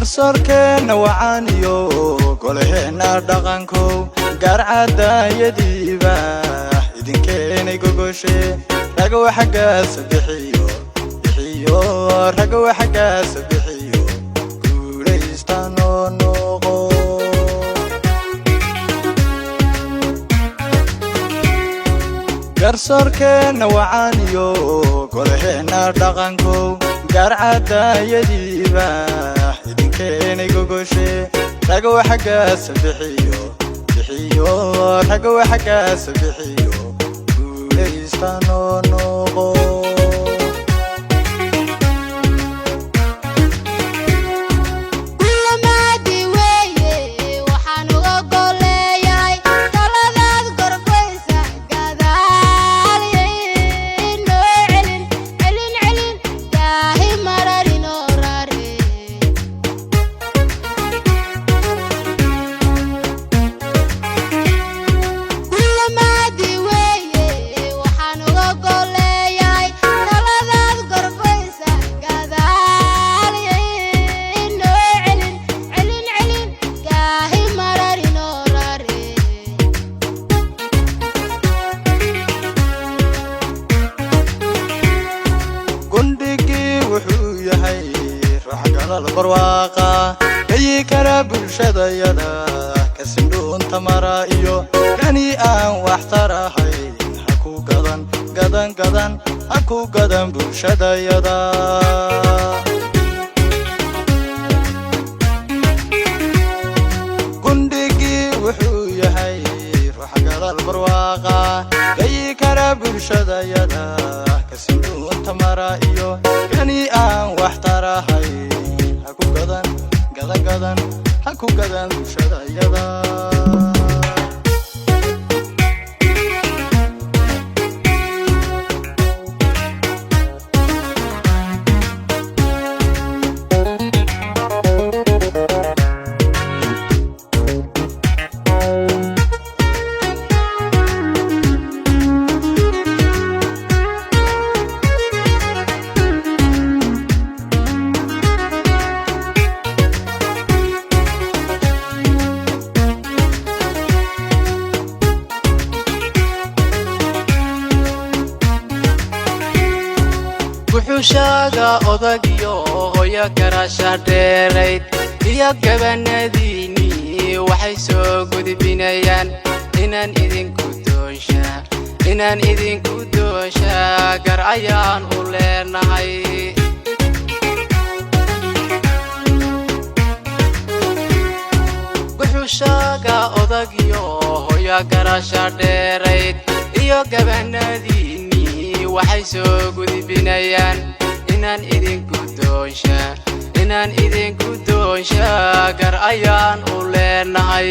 garsoorkeena wacaaniyo golaheena dhaqanko garcada yadiiba idinkeenay gogoshe raga waxagaas bixiyo raga waxagaas bixiyo guulaystaan oo noqo garsoorkeena wacaaniyo golaheena dhaqanko garcada yadiiba idinkeenay gogoshe raga waxagaas bixiyo raga waxagaas bixiyo guulaystaan oo noqo البرواقة أي كراب الشديدة كسندون تمرائيو كاني واحتراحي حكو قدن حكو قدن بالشديدة قندقي وحوي هاي روح قال البرواقة أي كراب الشديدة كسندون تمرائيو كاني واحتراحي حكو قدن شدايدا وحوشاقا أضاقيو هويا كراشا ديريد إيا كباناديني وحيسو قد بنيان إنان إذن كدوشا قرعيان أوليناي وحوشاقا أضاقيو هويا كراشا ديريد إيا كباناديني waxay soo gudbinayaan inaan idinku doonsha gar ayaan u leenahay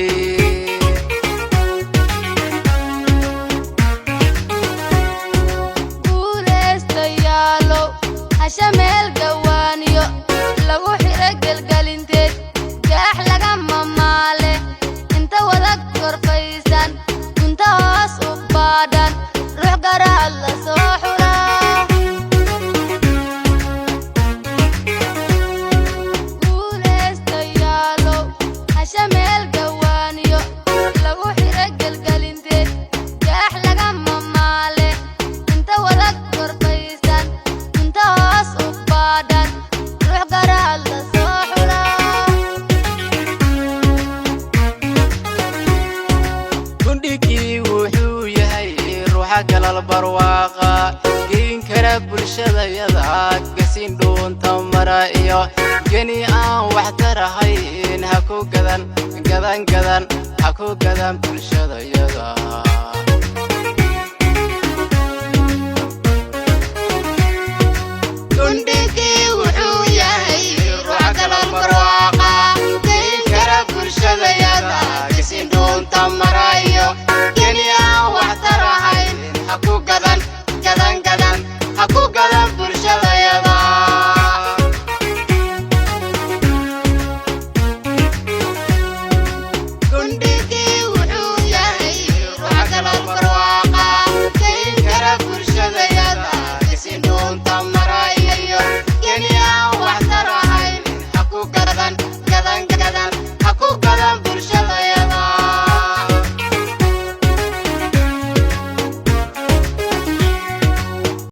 guuleystayaalo hashameel gawaaniyo lagu xiro gelgelinteed gaax laga mamaale inta wada korfaysan inta hoos u baadhan ruux garaad la soo البرواقة كين كرب الشديدة كسين دون تمرائيو كني واحترحين حكو قدن حكو قدن بالشديدة